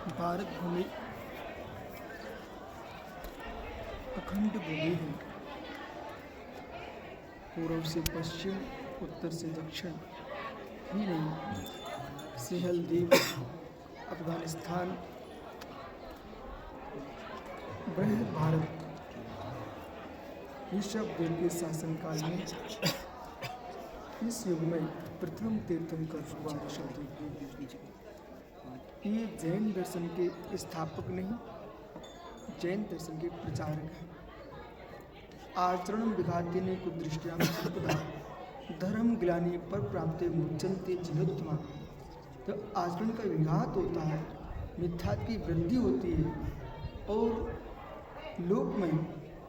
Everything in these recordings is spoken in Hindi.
भारत भूमि अखंड भूमि है। पूर्व से पश्चिम, उत्तर से दक्षिण ही नहीं, सिहल द्वीप, अफगानिस्तान, बृहद भारत, ऋषभदेव के शासनकाल में इस युग में प्रथम तीर्थंकर हुआ ऋषभदेव। ये जैन दर्शन के स्थापक नहीं, जैन दर्शन के प्रचारक हैं। आचरण विघाते ने कुदृष्टियां संपदा धर्म ग्लानि पर प्राप्ते मुच्यन्ते जिनोत्तमा। तो आचरण का विघात होता है, मिथ्या की वृद्धि होती है और लोक में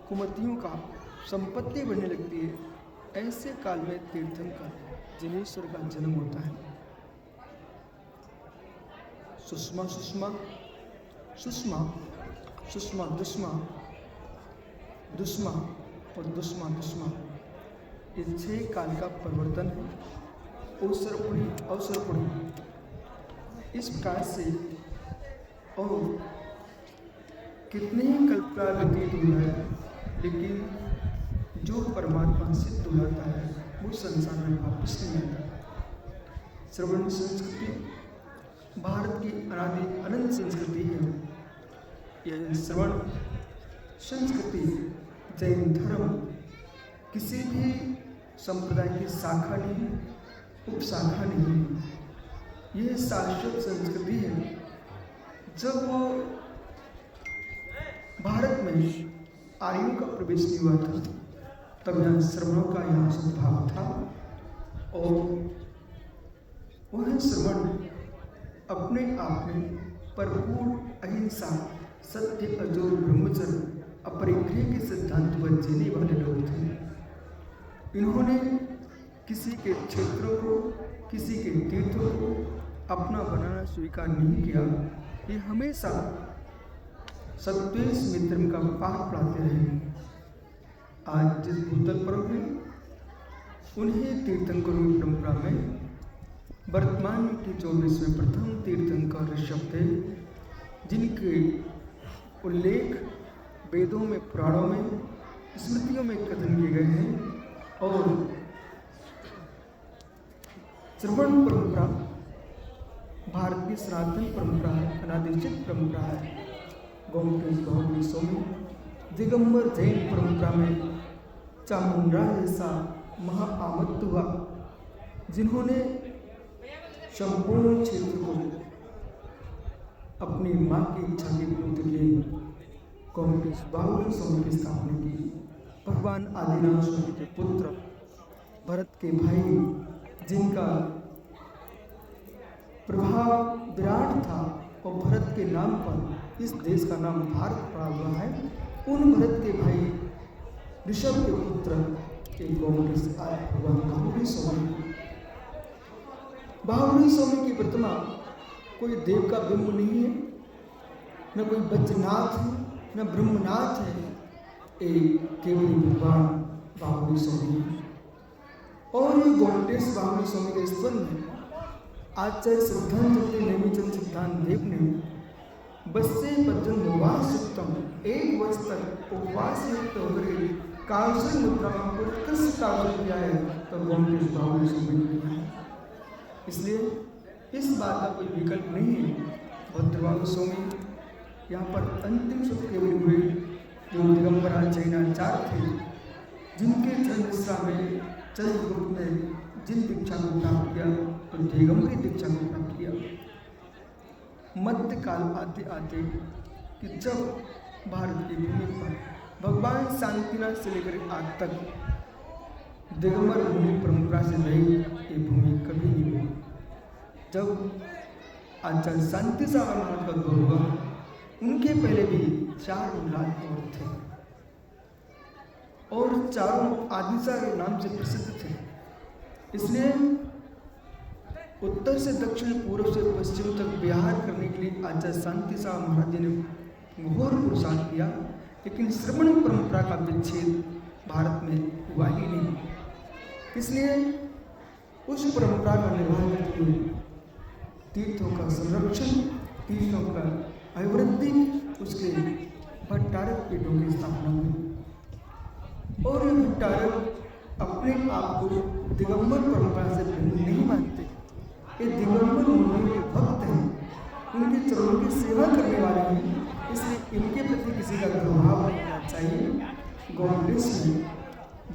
कुमतियों का संपत्ति बढ़ने लगती है। ऐसे काल में तीर्थंकर जिनेश्वर का जन्म होता है। सुषमा सुषमा सुषमा सुषमा दुष्मा दुष्मा और दुष्मा दुष्मा, ये 6 काल का परिवर्तन है। अवसरपुरी अवसरपुरी इस प्रकार से और कितने ही कल्पना व्यतीत हुआ है, लेकिन जो परमात्मा सिद्ध हो जाता है वो संसार में वापस नहीं आता। श्रवण संस्कृति भारत की अनादि अनंत संस्कृति है। यह श्रवण संस्कृति जैन धर्म किसी भी संप्रदाय की शाखा नहीं, उपशाखा नहीं। यह शाश्वत संस्कृति है। जब वो भारत में आर्यों का प्रवेश नहीं हुआ था, तब यहाँ श्रवणों का यहाँ सद्भाव था और वह श्रवण अपने आप में परिपूर्ण अहिंसा, सत्य, अजोर, ब्रह्मचर्य, अपरिग्रह के सिद्धांत पर जीने वाले लोग थे। इन्होंने किसी के क्षेत्रों को, किसी के तीर्थों को अपना बनाना स्वीकार नहीं किया। ये हमेशा सत्वेश मित्रम का पाठ पढ़ाते रहे। आज जिस भूतल पर में उन्हीं तीर्थंकरों की परंपरा में वर्तमान के 24वें प्रथम तीर्थंकर ऋषभदेव, जिनके उल्लेख वेदों में, पुराणों में, स्मृतियों में कथन किए गए हैं और श्रवण परंपरा भारत की सनातन परंपरा है, अनादिचित परंपरा है। गोमती गौरी स्वामी दिगंबर जैन परंपरा में चामुंडा जैसा महाआमत्त हुआ, जिन्होंने संपूर्ण क्षेत्र को अपनी माँ की इच्छा के पूर्ति के लिए गोमती बाहुली स्वामी की स्थापना की। भगवान आदिनाथ स्वामी के पुत्र, भरत के भाई, जिनका प्रभाव विराट था और भरत के नाम पर इस देश का नाम भारत पड़ा हुआ है, उन भरत के भाई ऋषभ के पुत्र एक गोमती से आए भगवान बाहुली स्वामी। बाहुली स्वामी की प्रतिमा कोई देव का बिंब नहीं है, न कोई वज्रनाथ है, न ब्रह्मनाथ है, एक केवल भगवान बाहुली स्वामी। और ये गोमटेश बाहुली स्वामी के स्तवन में आचार्य सिद्धांत नेमिचंद सिद्धांत देव ने बस्से पद्म उपवास उत्तम 1 वर्ष तक उपवास युक्त होकर कांस्य मुद्रा को उत्कृष्ट कार्य किया है, तो गोमटेश बाहुली स्वामी ने किया है। इसलिए इस बात का कोई विकल्प नहीं है। भद्रबाहु स्वामी यहाँ पर अंतिम सुख केवल हुए, जो दिगंबरा जैनाचार्य थे, जिनके चंद्रश्रा में चंद्रगुप्त ने जिन दीक्षा को प्राप्त किया, तो दिगंबरी दीक्षा को प्राप्त किया। मध्यकाल आते आते कि जब भारत की भूमि पर भगवान शांतिनाथ से लेकर आज तक दिगंबर भूमि परंपरा से रही, ये भूमि कभी नहीं हुई। जब आचार्य शांति सागर महाराज का उद्भव हुआ, उनके पहले भी 4 लाख और थे और चारों आदिशा के नाम से प्रसिद्ध थे। इसलिए उत्तर से दक्षिण, पूर्व से पश्चिम तक विहार करने के लिए आचार्य शांति सागर महाराज जी ने घोर पुरुषार्थ किया, लेकिन श्रवण परंपरा का विच्छेद भारत में हुआ ही नहीं। इसलिए उस परंपरा का निर्वहन करते हुए तीर्थों का संरक्षण तीर्थों का अभिवृद्धि उसके भट्टारक पीठों की स्थापना हुई। और ये भट्टारक अपने आप को दिगंबर परंपरा से भिन्न नहीं मानते। ये दिगंबर मुनियों के भक्त हैं, उनके चरणों की सेवा करने वाले हैं, इसलिए इनके प्रति किसी का दुर्भाव नहीं होना चाहिए। गौड़ेश में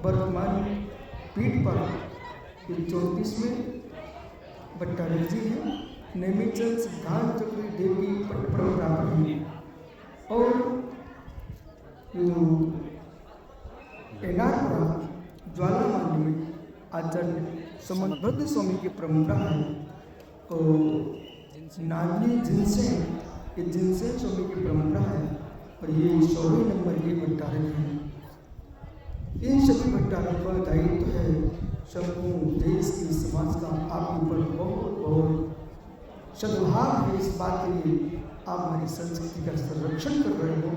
वर्तमान पीठ पर 34 में भट्टारक जी हैं, नेमिचंद सिद्धांत चक्री देव की पट परंपरा है। और एनापुरा ज्वालामाली में आचार्य समन्वद स्वामी की परंपरा है। और नागली जिनसेन, ये जिनसेन स्वामी की परंपरा है। और ये 100वें नंबर के भट्टारक हैं। इन सभी भट्टारकों का दायित्व है संपूर्ण देश की समाज का आपके ऊपर बहुत बहुत सद्भाव है। इस बात के लिए आप हमारी संस्कृति का संरक्षण कर रहे हो,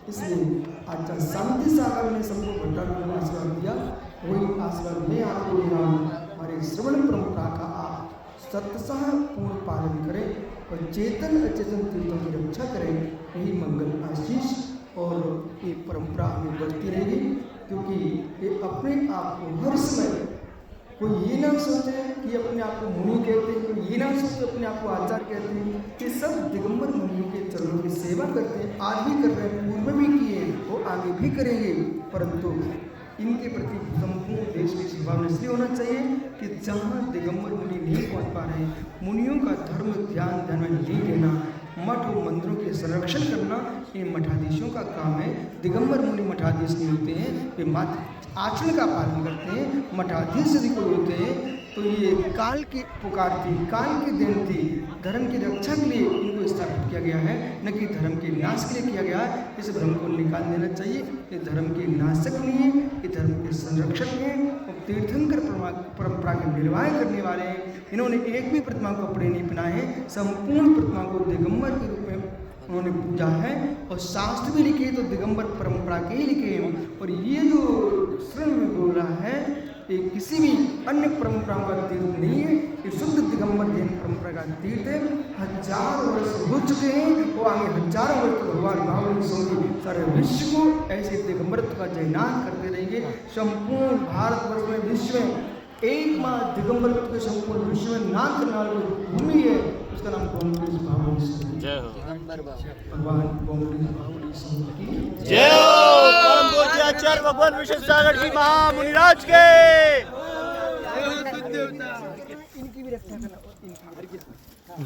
इसलिए आचार्य शांति सागर ने सबको भट्टारकों को आशीर्वाद दिया। वही आशीर्वाद मैं आपको दे रहा हूँ। हमारे श्रवण परंपरा का आप सत्सह पूर्ण पालन करें और चेतन अचेतन तीर्थों की रक्षा करें। यही मंगल आशीष और ये परंपरा हमें बढ़ती रहेगी, क्योंकि ये अपने आप को हर समय कोई ये ना सोचे कि अपने आप को मुनि कहते हैं, कोई ये ना सोचे अपने आप को आचार्य कहते हैं। ये सब दिगंबर मुनियों के चरणों की सेवा करते हैं, आज भी कर रहे हैं, पूर्व भी किए, वो आगे भी करेंगे। परंतु इनके प्रति संपूर्ण देश की सद्भावना इसलिए होना चाहिए कि जहाँ दिगंबर मुनि नहीं पहुँच पा रहे हैं, मुनियों का धर्म ध्यान में नहीं देना, मठ और मंदिरों के संरक्षण करना ये मठाधीशों का काम है। दिगंबर मुनि मठाधीश नहीं होते हैं, वे मात्र आचरण का पालन करते हैं। मठाधीश यदि कोई होते हैं तो ये काल की पुकार थी, काल की देन थी। धर्म की रक्षा के लिए इनको स्थापित किया गया है, न कि धर्म के नाश के लिए किया गया है। इस धर्म को निकाल देना चाहिए। ये धर्म के नाशक नहीं है, ये धर्म के संरक्षक हैं और तीर्थंकर परंपरा के निर्वाह करने वाले हैं। इन्होंने एक भी प्रतिमा को कपड़े नहीं पहनाए हैं, संपूर्ण प्रतिमा को दिगंबर के रूप में उन्होंने पूजा है। और शास्त्र भी लिखे तो दिगंबर परंपरा के ही लिखे हैं। और ये जो श्रवण में बोल रहा है ये किसी भी अन्य परंपराओं का तीर्थ नहीं है, ये शुद्ध दिगंबर जैन परंपरा का तीर्थ है। हजारों वर्ष हो चुके हैं, वो आगे हजारों वर्ष तो भगवान महावीर स्वामी सारे विश्व को ऐसे दिगंबरत्व का जयनाथ करते रहेंगे। संपूर्ण भारतवर्ष में, विश्व में एकमात्र दिगंबरत्व के संपूर्ण विश्व में नाम करने वाली भूमि है, उसका नाम गौड़ेश बाहुली स्वामी। जय हो भगवान गौड़ेश बाहुली स्वामी की जय हो। परम पूज्य आचार्य भगवान विशेष सागर जी महामुनिराज के। इनकी भी रक्षा करना।